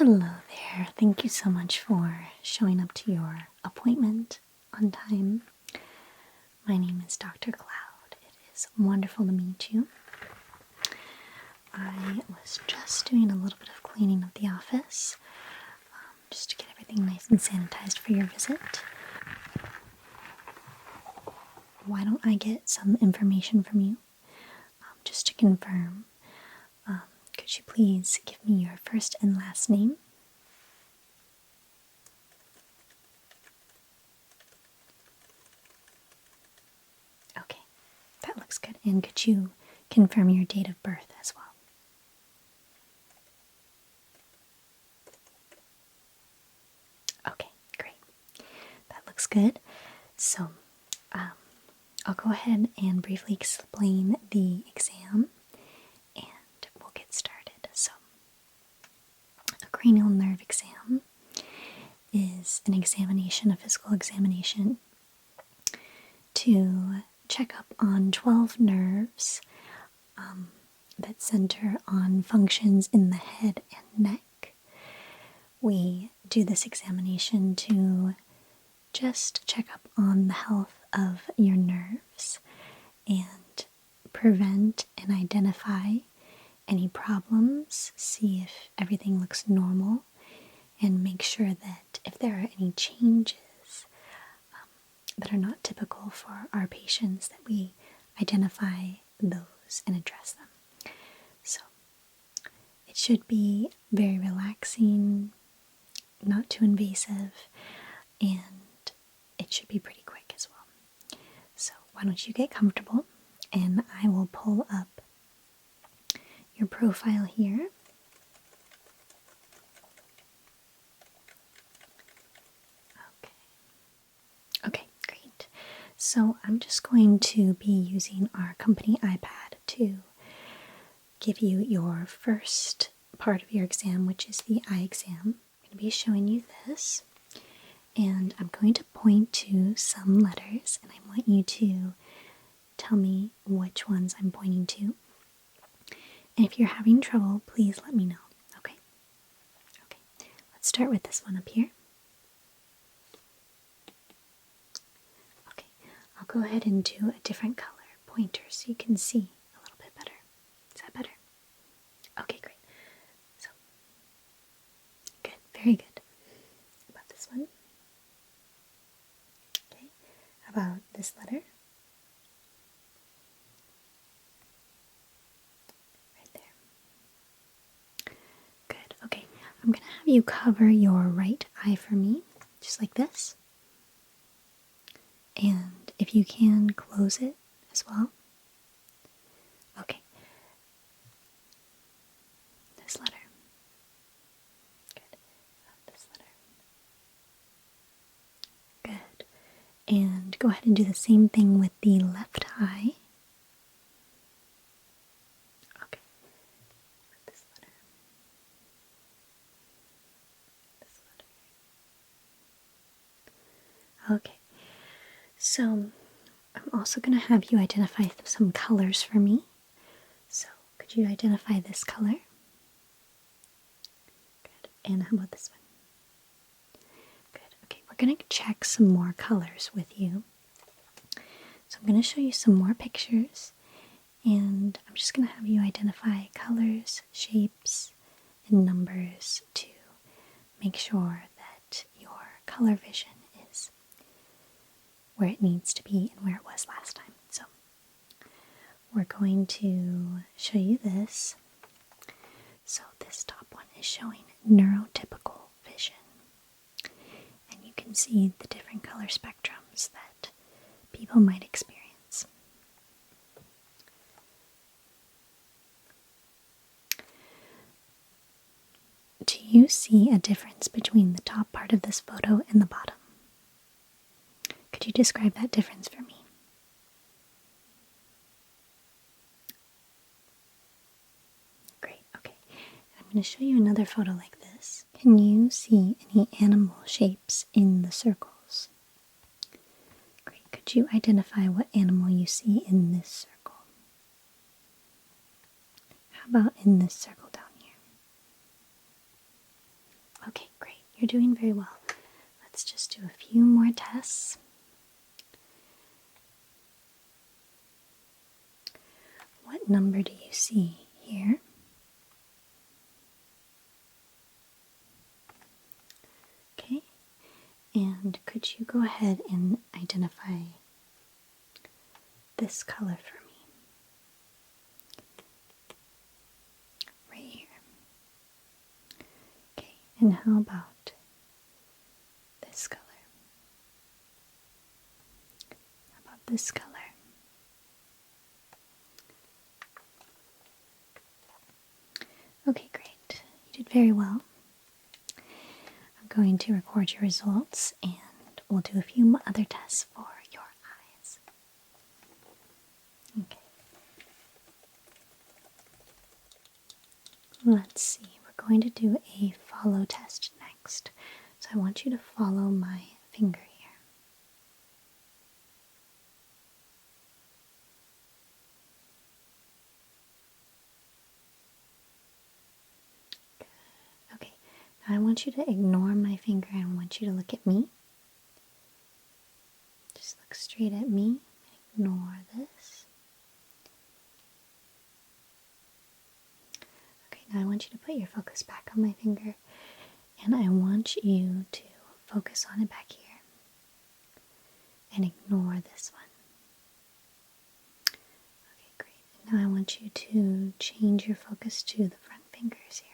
Hello there. Thank you so much for showing up to your appointment on time. My name is Dr. Cloud. It is wonderful to meet you. I was just doing a little bit of cleaning of the office, just to get everything nice and sanitized for your visit. Why don't I get some information from you, just to confirm? Could you please give me your first and last name? Okay, that looks good. And could you confirm your date of birth as well? Okay, great. That looks good. So, I'll go ahead and briefly explain the exam and we'll get started. So, a cranial nerve exam is an examination, a physical examination, to check up on 12 nerves that center on functions in the head and neck. We do this examination to just check up on the health of your nerves and prevent and identify any problems, see if everything looks normal, and make sure that if there are any changes that are not typical for our patients, that we identify those and address them. So it should be very relaxing, not too invasive, and it should be pretty quick as well. So why don't you get comfortable and I will pull up your profile here. Okay, great. So I'm just going to be using our company iPad to give you your first part of your exam, which is the eye exam. I'm going to be showing you this. And I'm going to point to some letters, and I want you to tell me which ones I'm pointing to. And if you're having trouble, please let me know, okay? Okay, let's start with this one up here. Okay, I'll go ahead and do a different color pointer so you can see a little bit better. Is that better? Okay, great. So, good, very good. About this one. About this letter? Right there. Good. Okay. I'm going to have you cover your right eye for me, just like this. And if you can, close it as well. Okay. This letter. Good. This letter. Good. And go ahead and do the same thing with the left eye. Okay. This letter. This letter. Okay. So I'm also going to have you identify some colors for me. So could you identify this color? Good. And how about this one? We're going to check some more colors with you. So I'm going to show you some more pictures, and I'm just going to have you identify colors, shapes, and numbers to make sure that your color vision is where it needs to be and where it was last time. So we're going to show you this. So this top one is showing neurotypical vision. You can see the different color spectrums that people might experience. Do you see a difference between the top part of this photo and the bottom? Could you describe that difference for me? Great, okay. I'm going to show you another photo like this. Can you see any animal shapes in the circles? Great. Could you identify what animal you see in this circle? How about in this circle down here? You're doing very well. Let's just do a few more tests. What number do you see here? Okay, and could you go ahead and identify this color for me? Right here. Okay, and how about this color? How about this color? Okay, great. You did very well. I'm going to record your results and we'll do a few other tests for your eyes. Okay. Let's see. We're going to do a follow test next. So I want you to follow my finger here. Okay, now I want you to ignore my finger and I want you to look at me. Just look straight at me and ignore this. Okay, now I want you to put your focus back on my finger and I want you to focus on it back here and ignore this one. Okay, great. And now I want you to change your focus to the front fingers here.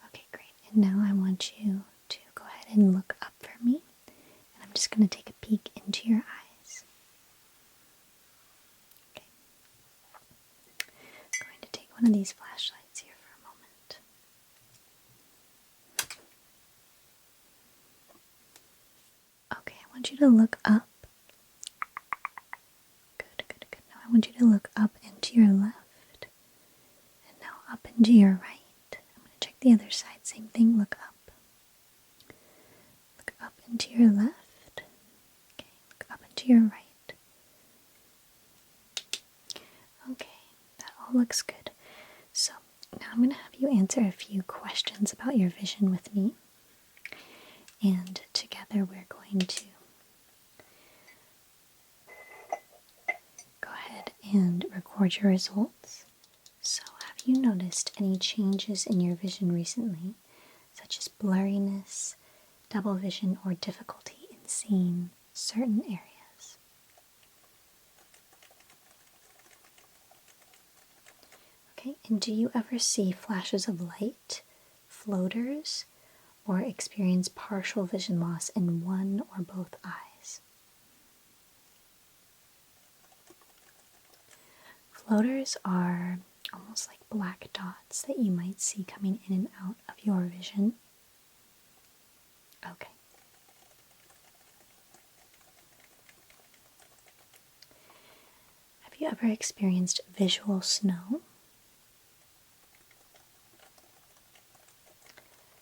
Okay, great. And now I want you to go ahead and look up for me. And I'm just going to take a peek into your eyes. Okay. I'm going to take one of these flashlights here for a moment. Okay, I want you to look up. Good, good, good. Now I want you to look up into your left. And now up into your right. I'm going to check the other side. Same thing, look up. Look up into your left. Okay, look up into your right. Okay, that all looks good. So now I'm going to have you answer a few questions about your vision with me. And together we're going to go ahead and record your results. So have you noticed any changes in your vision recently, such as blurriness, double vision, or difficulty in seeing certain areas? Okay, and do you ever see flashes of light, floaters, or experience partial vision loss in one or both eyes? Floaters are almost like black dots that you might see coming in and out of your vision. Okay. Have you ever experienced visual snow?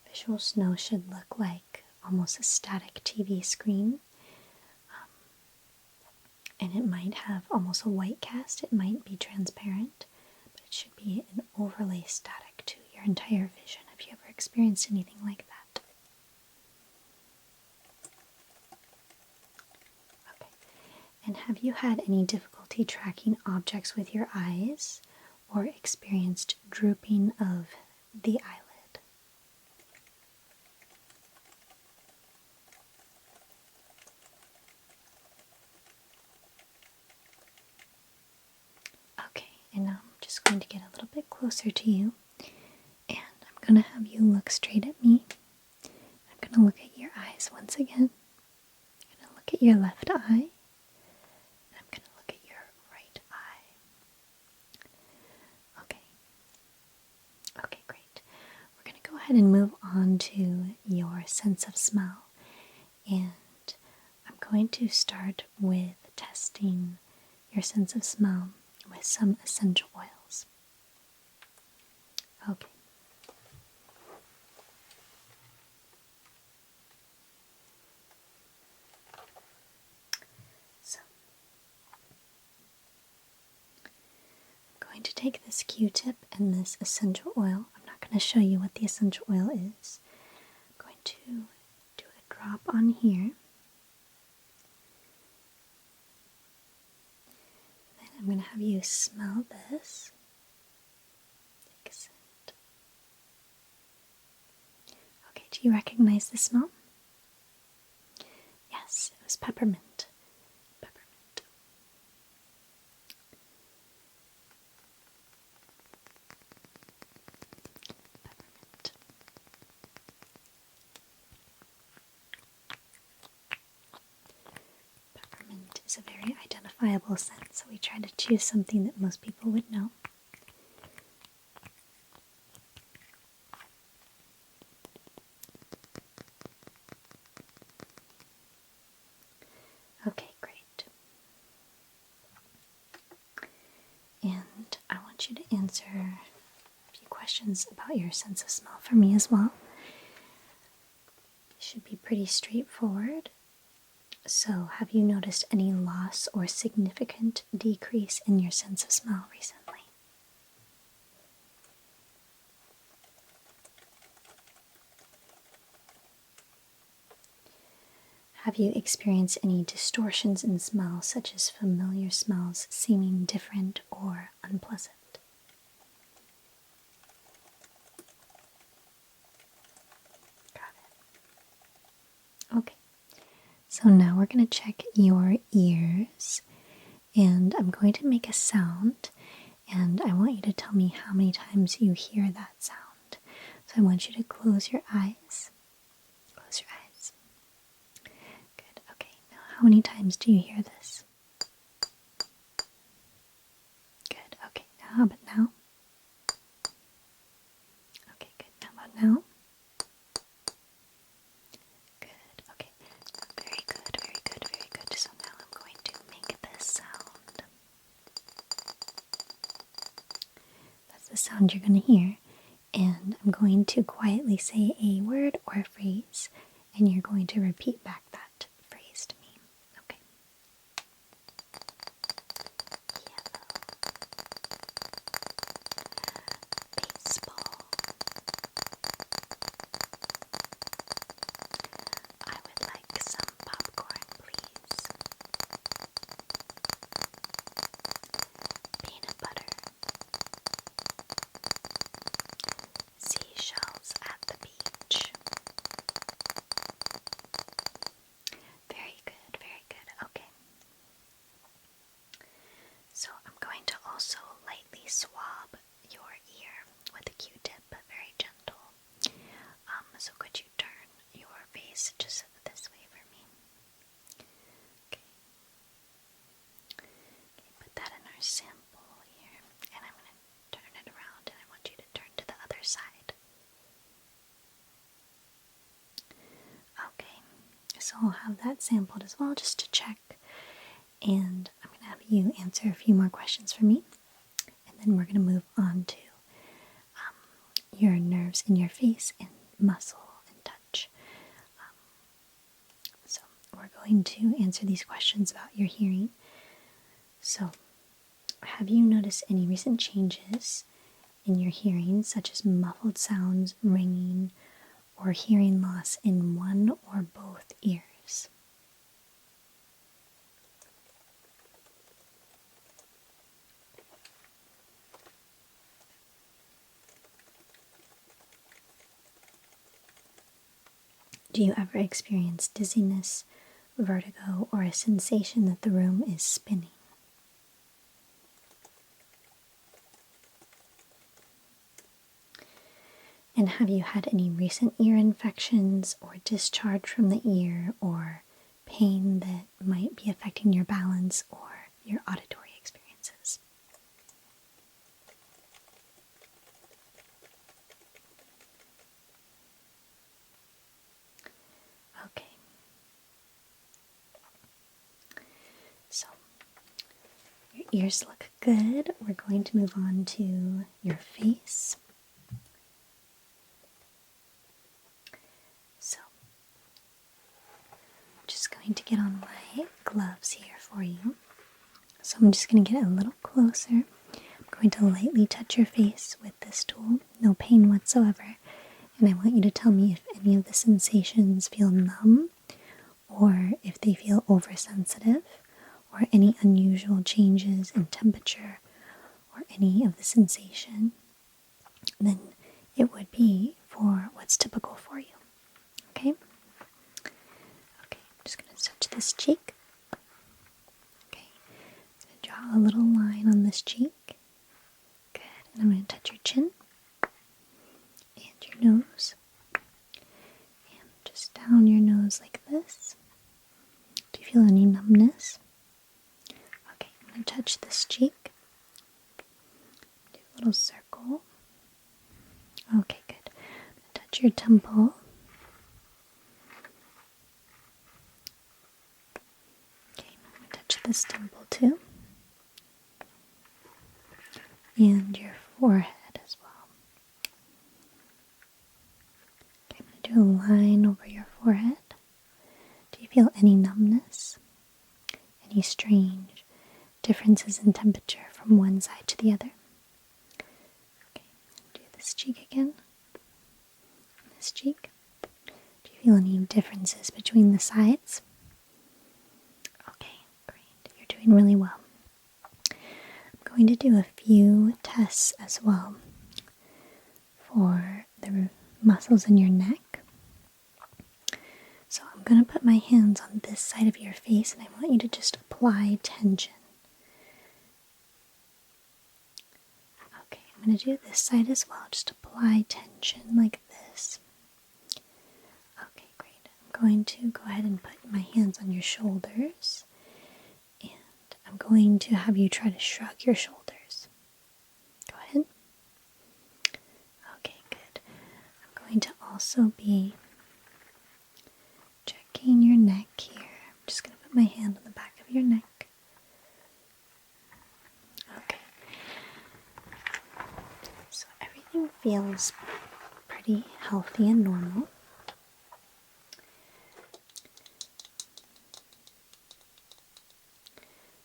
Visual snow should look like almost a static TV screen. And it might have almost a white cast. It might be transparent, but it should be an overlay static to your entire vision. Have you ever experienced anything like that? Okay. And have you had any difficulty tracking objects with your eyes or experienced drooping of the eyelid? Okay, and now I'm just going to get a little bit closer to you, and I'm going to have you look straight at me. I'm going to look at your eyes once again. I'm going to look at your left eye, and I'm going to look at your right eye. Okay. Okay, great. We're going to go ahead and move on to your sense of smell, and I'm going to start with testing your sense of smell with some essential oils. Okay. So, I'm going to take this Q-tip and this essential oil. I'm not going going to show you what the essential oil is. I'm going to do a drop on here. Then I'm going to have you smell this. Take a scent. Okay, do you recognize the smell? Yes, it was peppermint. Peppermint. Peppermint. Peppermint is a very identifiable scent, so we try to choose something that most people would know. Okay, great. And I want you to answer a few questions about your sense of smell for me as well. It should be pretty straightforward. So, have you noticed any loss or significant decrease in your sense of smell recently? Have you experienced any distortions in smell, such as familiar smells seeming different or unpleasant? Got it. Okay. So now we're going to check your ears, and I'm going to make a sound, and I want you to tell me how many times you hear that sound. So I want you to close your eyes. Close your eyes. Good. Okay. Now, how many times do you hear this? Good. Okay. Now, how about now? Okay. Good. How about now? Good. Okay. Very good. Very good. Very good. So now I'm going to make this sound. That's the sound you're going to hear. And I'm going to quietly say a word or a phrase, and you're going to repeat back that phrase to me. Okay. Yellow. Baseball. I would like some popcorn, please. Peanut butter. Seashells at the beach. Very good, very good. Okay. So I'm going to also lightly swab your ear with a Q-tip, but very gentle. So could you turn your face just this way for me? Okay. Okay, put that in our sample here, and I'm going to turn it around, and I want you to turn to the other side. Okay, so I'll have that sampled as well just to check, and I'm going to have you answer a few more questions for me, and then we're going to move on to your nerves in your face and muscle and touch. So we're going to answer these questions about your hearing. So, have you noticed any recent changes in your hearing, such as muffled sounds, ringing, or hearing loss in one or both ears? Do you ever experience dizziness, vertigo, or a sensation that the room is spinning? And have you had any recent ear infections or discharge from the ear or pain that might be affecting your balance or your auditory experiences? Okay. So, your ears look good. We're going to move on to your face. So, I'm just going to get on my gloves here for you. So I'm just going to get a little closer. I'm going to lightly touch your face with this tool, no pain whatsoever. And I want you to tell me if any of the sensations feel numb, or if they feel oversensitive, or any unusual changes in temperature, or any of the sensation. Then it would be for what's typical for you. Okay? Okay, I'm just going to touch this cheek. Okay, I'm going to draw a little line on this cheek. Good, and I'm going to touch your chin and your nose. And just down your nose like this. Do you feel any numbness? Okay, I'm going to touch this cheek. Do a little circle. Okay, good. I'm going to touch your temple. Okay, I'm going to touch this temple too. And your forehead as well. Okay, I'm going to do a line over your forehead. Do you feel any numbness? Any strange differences in temperature from one side to the other? Okay, do this cheek again. This cheek. Do you feel any differences between the sides? Okay, great. You're doing really well. I'm going to do a few tests as well for the muscles in your neck. So I'm going to put my hands on this side of your face and I want you to just apply tension. Okay, I'm going to do this side as well. Just apply tension like this. Okay, great. I'm going to go ahead and put my hands on your shoulders. And I'm going to have you try to shrug your shoulders. Go ahead. Okay, good. I'm going to also be checking your neck here. I'm just going to put my hand on the back of your neck. Okay. So everything feels pretty healthy and normal.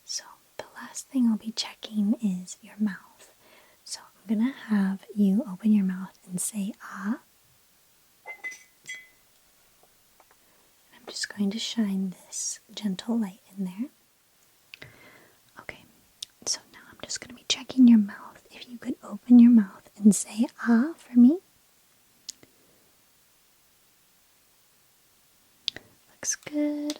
So the last thing I'll be checking is your mouth. So I'm going to have you open your mouth and say ah. I'm just going to shine this gentle light in there. Okay, so now I'm just going to be checking your mouth. If you could open your mouth and say ah for me. Looks good.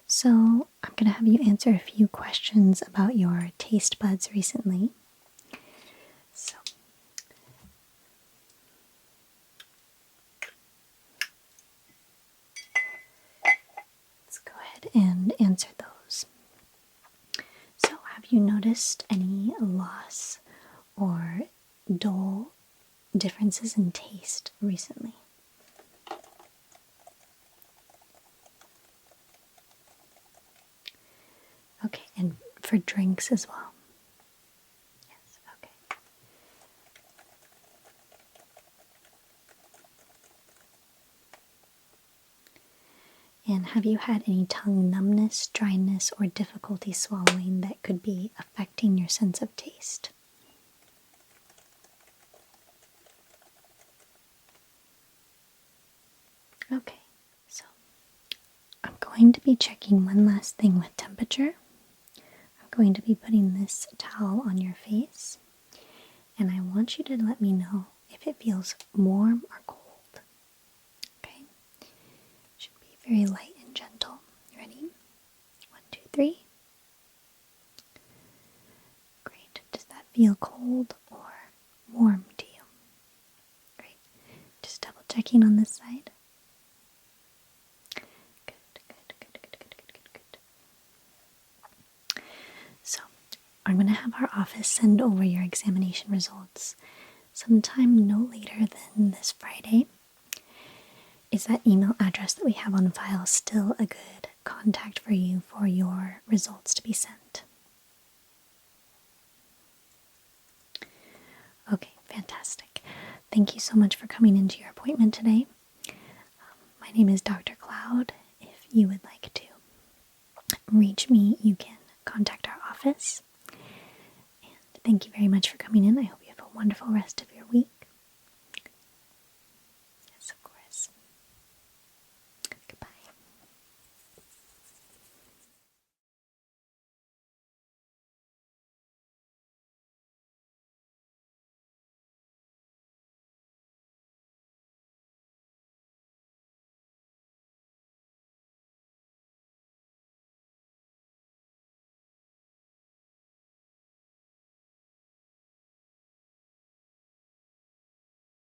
So I'm going to have you answer a few questions about your taste buds recently. So let's go ahead and answer those. So have you noticed any loss or dull differences in taste recently? Okay, and for drinks as well? Yes, okay. And have you had any tongue numbness, dryness, or difficulty swallowing that could be affecting your sense of taste? Okay, so I'm going to be checking one last thing with temperature. I'm going to be putting this towel on your face, and I want you to let me know if it feels warm or cold. Okay? Should be very light and gentle. Ready? 1, 2, 3. Great. Does that feel cold or warm to you? Great. Just double checking on this side. Good. So, I'm going to have our office send over your examination results sometime no later than this Friday. Is that email address that we have on file still a good contact for you for your results to be sent? Okay, fantastic. Thank you so much for coming into your appointment today. My name is Dr. Cloud. If you would like to reach me, you can contact our office. And thank you very much for coming in. I hope you have a wonderful rest of